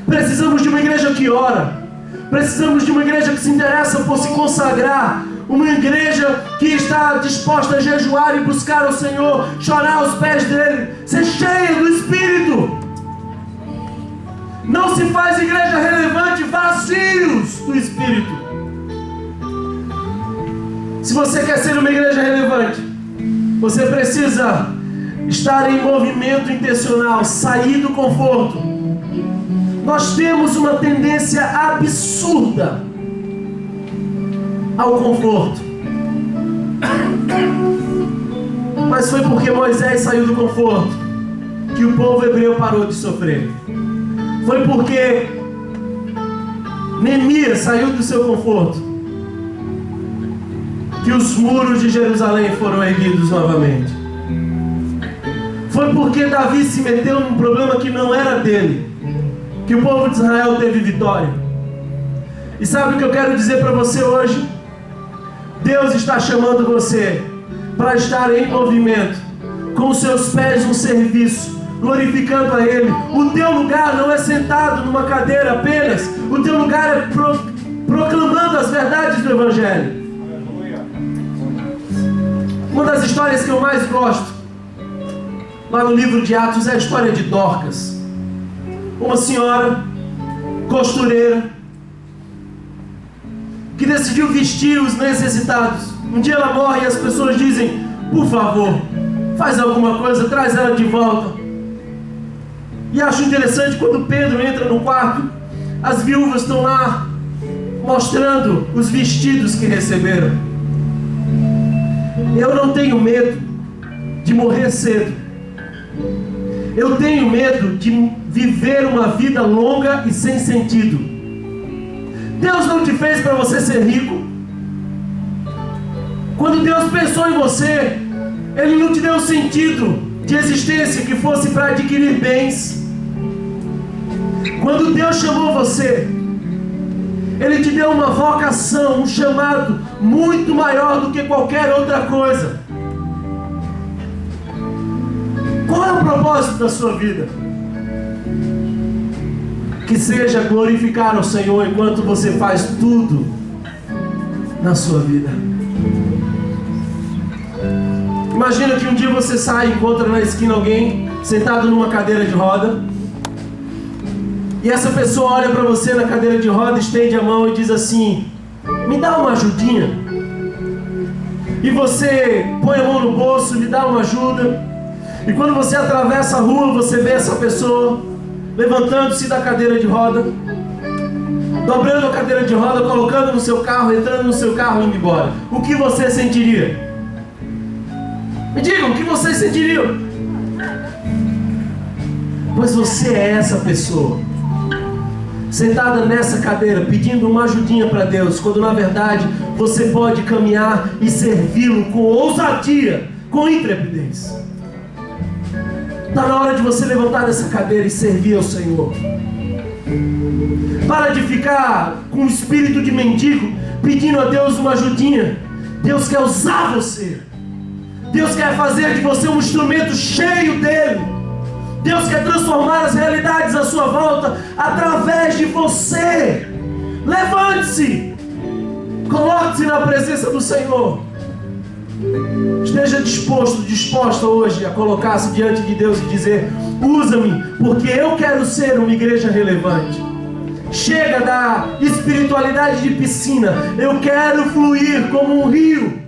Precisamos de uma igreja que ora. Precisamos de uma igreja que se interessa por se consagrar. Uma igreja que está disposta a jejuar e buscar o Senhor, chorar aos pés dele, ser cheia do Espírito. Não se faz igreja relevante vazios do Espírito. Se você quer ser uma igreja relevante, você precisa estar em movimento intencional, sair do conforto. Nós temos uma tendência absurda ao conforto. Mas foi porque Moisés saiu do conforto que o povo hebreu parou de sofrer. Foi porque Neemias saiu do seu conforto que os muros de Jerusalém foram erguidos novamente. Foi porque Davi se meteu num problema que não era dele que o povo de Israel teve vitória. E sabe o que eu quero dizer para você hoje? Deus está chamando você para estar em movimento, com os seus pés no serviço, glorificando a Ele. O teu lugar não é sentado numa cadeira apenas. O teu lugar é proclamando as verdades do Evangelho. Uma das histórias que eu mais gosto, lá no livro de Atos, é a história de Dorcas. Uma senhora costureira que decidiu vestir os necessitados. Um dia ela morre e as pessoas dizem: por favor, faz alguma coisa, traz ela de volta. E acho interessante quando Pedro entra no quarto, as viúvas estão lá mostrando os vestidos que receberam. Eu não tenho medo de morrer cedo. Eu tenho medo de viver uma vida longa e sem sentido. Deus não te fez para você ser rico. Quando Deus pensou em você, Ele não te deu um sentido de existência que fosse para adquirir bens. Quando Deus chamou você, Ele te deu uma vocação, um chamado muito maior do que qualquer outra coisa. Qual é o propósito da sua vida? Que seja glorificar ao Senhor enquanto você faz tudo na sua vida. Imagina que um dia você sai e encontra na esquina alguém sentado numa cadeira de roda. E essa pessoa olha para você na cadeira de roda, estende a mão e diz assim: me dá uma ajudinha. E você põe a mão no bolso, lhe dá uma ajuda. E quando você atravessa a rua, você vê essa pessoa levantando-se da cadeira de roda, dobrando a cadeira de roda, colocando no seu carro, entrando no seu carro e indo embora. O que você sentiria? Me digam, o que você sentiria? Pois você é essa pessoa, sentada nessa cadeira, pedindo uma ajudinha para Deus, quando na verdade você pode caminhar e servi-lo com ousadia, com intrepidez. Está na hora de você levantar dessa cadeira e servir ao Senhor. Para de ficar com o espírito de mendigo, pedindo a Deus uma ajudinha. Deus quer usar você. Deus quer fazer de você um instrumento cheio dele. Deus quer transformar as realidades à sua volta através de você. Levante-se, coloque-se na presença do Senhor. Esteja disposta hoje a colocar-se diante de Deus e dizer: usa-me, porque eu quero ser uma igreja relevante. Chega da espiritualidade de piscina, eu quero fluir como um rio.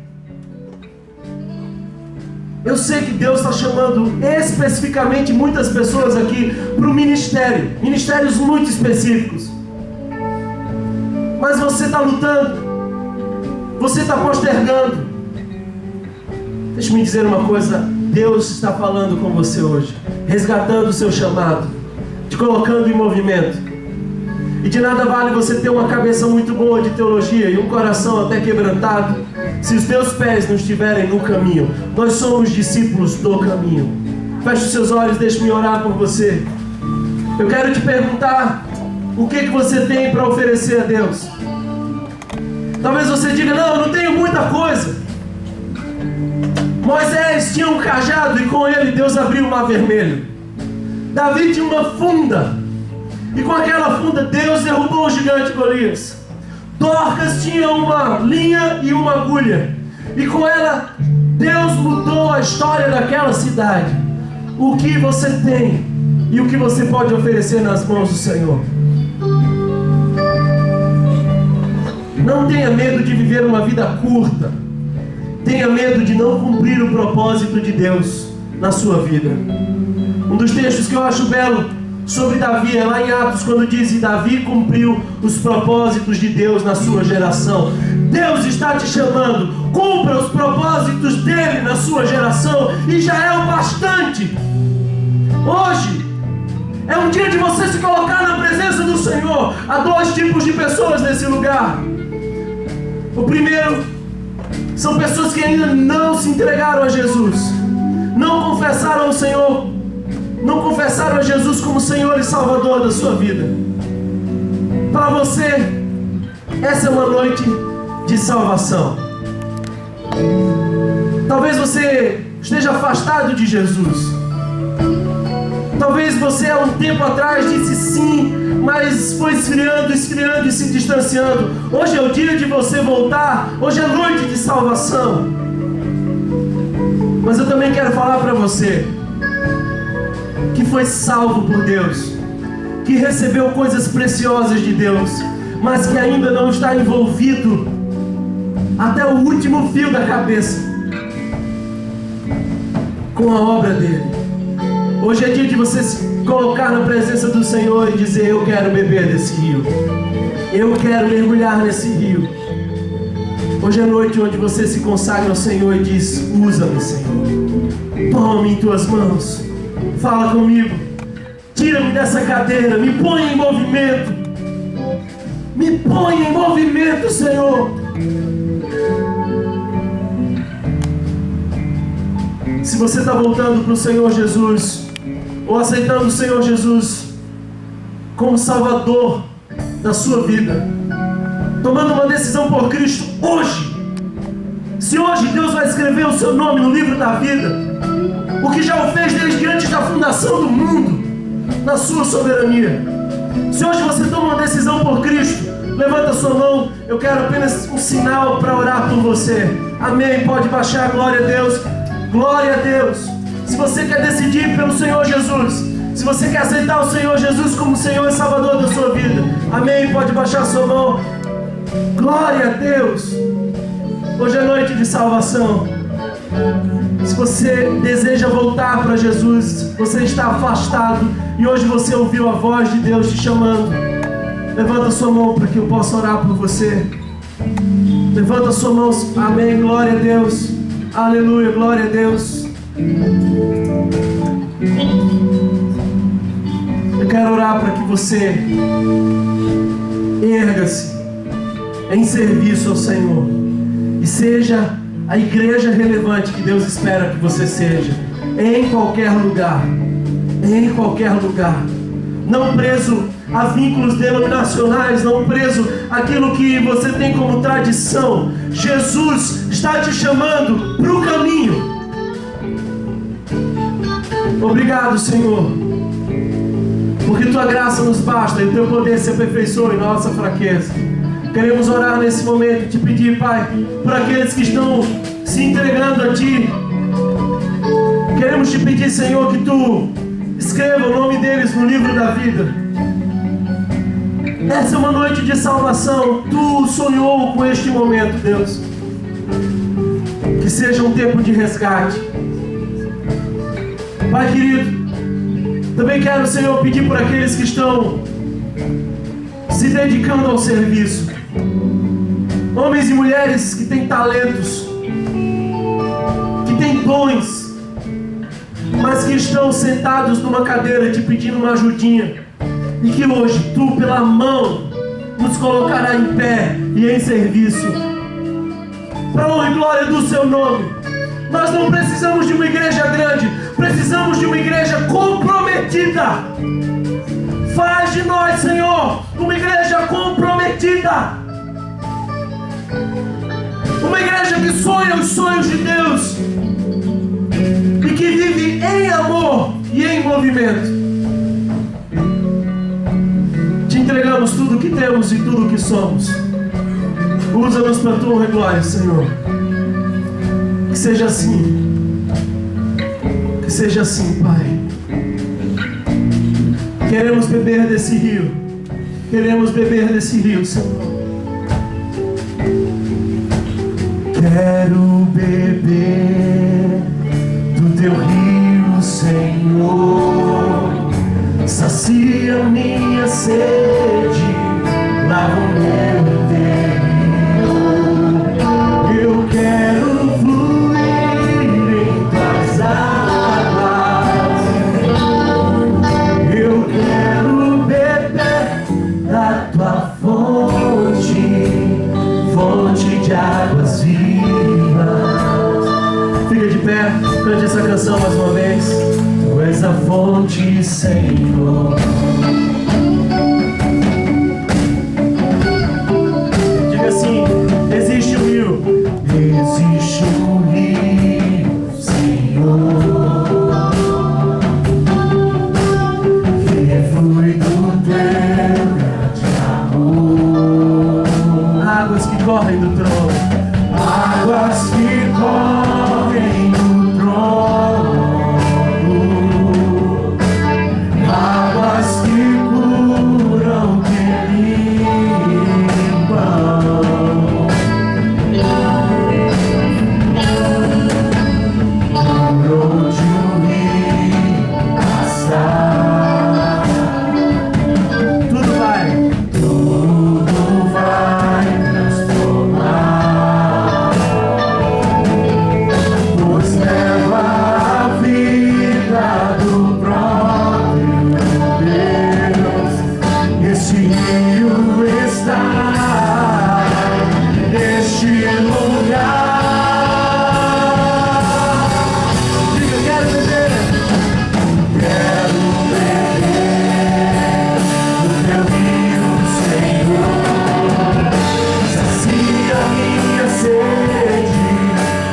Eu sei que Deus está chamando especificamente muitas pessoas aqui para o ministério, ministérios muito específicos. Mas você está lutando, você está postergando. Deixa-me dizer uma coisa: Deus está falando com você hoje, resgatando o seu chamado, te colocando em movimento. E de nada vale você ter uma cabeça muito boa de teologia e um coração até quebrantado, se os teus pés não estiverem no caminho. Nós somos discípulos do caminho. Feche os seus olhos, deixe-me orar por você. Eu quero te perguntar: o que você tem para oferecer a Deus? Talvez você diga: não, eu não tenho muita coisa. Moisés tinha um cajado e com ele Deus abriu o mar vermelho. Davi tinha uma funda e com aquela funda Deus derrubou o gigante Golias. Dorcas tinha uma linha e uma agulha e com ela Deus mudou a história daquela cidade. O que você tem e o que você pode oferecer nas mãos do Senhor? Não tenha medo de viver uma vida curta. Tenha medo de não cumprir o propósito de Deus na sua vida. Um dos textos que eu acho belo sobre Davi é lá em Atos, quando diz: e Davi cumpriu os propósitos de Deus na sua geração. Deus está te chamando, cumpra os propósitos dele na sua geração e já é o bastante. Hoje é um dia de você se colocar na presença do Senhor. Há dois tipos de pessoas nesse lugar. O primeiro são pessoas que ainda não se entregaram a Jesus, não confessaram ao Senhor, não confessaram a Jesus como Senhor e Salvador da sua vida. Para você, essa é uma noite de salvação. Talvez você esteja afastado de Jesus. Talvez você há um tempo atrás disse sim, mas foi esfriando e se distanciando. Hoje é o dia de você voltar. Hoje é noite de salvação. Mas eu também quero falar para você que foi salvo por Deus, que recebeu coisas preciosas de Deus, mas que ainda não está envolvido até o último fio da cabeça com a obra dele. Hoje é dia de você se colocar na presença do Senhor e dizer: eu quero beber desse rio, eu quero mergulhar nesse rio. Hoje é noite onde você se consagra ao Senhor e diz: usa-me, Senhor, toma-me em tuas mãos, fala comigo, tira-me dessa cadeira, me põe em movimento, me põe em movimento, Senhor. Se você está voltando para o Senhor Jesus, ou aceitando o Senhor Jesus como Salvador da sua vida, tomando uma decisão por Cristo hoje, se hoje Deus vai escrever o seu nome no livro da vida, o que já o fez desde antes da fundação do mundo, na sua soberania. Se hoje você toma uma decisão por Cristo, levanta a sua mão. Eu quero apenas um sinal para orar por você. Amém, pode baixar. Glória a Deus, glória a Deus. Se você quer decidir pelo Senhor Jesus, se você quer aceitar o Senhor Jesus como Senhor e Salvador da sua vida, amém, pode baixar a sua mão. Glória a Deus. Hoje é noite de salvação. Se você deseja voltar para Jesus, você está afastado e hoje você ouviu a voz de Deus te chamando, levanta a sua mão para que eu possa orar por você. Levanta a sua mão. Amém, glória a Deus, aleluia, glória a Deus. Eu quero orar para que você erga-se em serviço ao Senhor e seja a igreja relevante que Deus espera que você seja, em qualquer lugar, em qualquer lugar, não preso a vínculos denominacionais, não preso àquilo que você tem como tradição. Jesus está te chamando para o caminho. Obrigado, Senhor, porque Tua graça nos basta e o Teu poder se aperfeiçoa em nossa fraqueza. Queremos orar nesse momento e Te pedir, Pai, por aqueles que estão se entregando a Ti. Queremos Te pedir, Senhor, que Tu escreva o nome deles no livro da vida. Essa é uma noite de salvação. Tu sonhou com este momento, Deus. Que seja um tempo de resgate. Pai querido, também quero, Senhor, pedir por aqueles que estão se dedicando ao serviço. Homens e mulheres que têm talentos, que têm dons, mas que estão sentados numa cadeira te pedindo uma ajudinha. E que hoje Tu, pela mão, nos colocará em pé e em serviço, para a honra e glória do Seu nome. Nós não precisamos de uma igreja grande, precisamos de uma igreja comprometida. Faz de nós, Senhor, uma igreja comprometida, uma igreja que sonha os sonhos de Deus e que vive em amor e em movimento. Te entregamos tudo o que temos e tudo o que somos. Usa-nos para a Tua honra e glória, Senhor. Que seja assim. Que seja assim, Pai. Queremos beber desse rio. Queremos beber desse rio, Senhor. Quero beber do Teu rio, Senhor. Sacia minha sede, lava o meu interior. Eu quero fluir em Tuas águas. Eu quero beber da Tua fonte, fonte de águas vivas. Fica de pé, cante essa canção mais uma vez. Tu és a fonte, Senhor. Diga assim: existe um rio. Existe um rio, Senhor, que flui do Teu grande amor. Águas que correm do trono. Águas que correm do trono. Águas que curam, que limpam. Por onde o rio passar, tudo vai transformar. Pois leva a vida do próprio Deus. Esse rio está neste lugar. Diga: quero beber. Quero beber do Teu rio, Senhor. Sacia minha sede,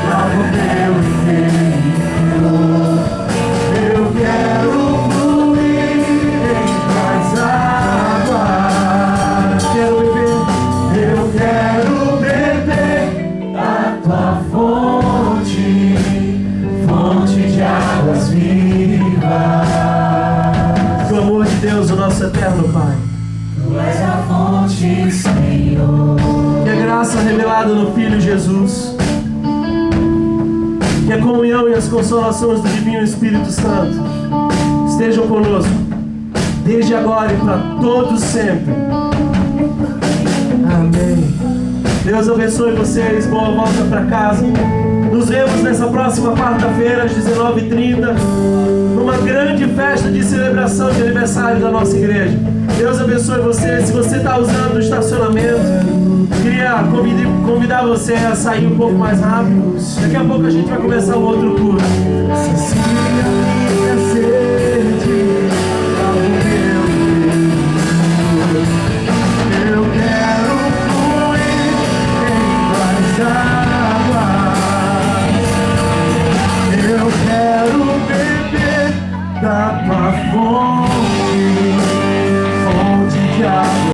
lava o meu interior. Eu quero fluir em Tuas águas. Quero beber. Eu quero beber da Tua fonte, fonte de águas vivas. O amor de Deus, o nosso eterno Pai. Tu és a fonte, Senhor. Que a graça revelada no Filho Jesus, que a comunhão e as consolações do Divino Espírito Santo estejam conosco, desde agora e para todos sempre. Amém. Deus abençoe vocês. Boa volta para casa. Nos vemos nessa próxima quarta-feira, às 19h30, numa grande festa de celebração de aniversário da nossa igreja. Deus abençoe você. Se você está usando o estacionamento, queria convidar você a sair um pouco mais rápido. Daqui a pouco a gente vai começar um outro culto.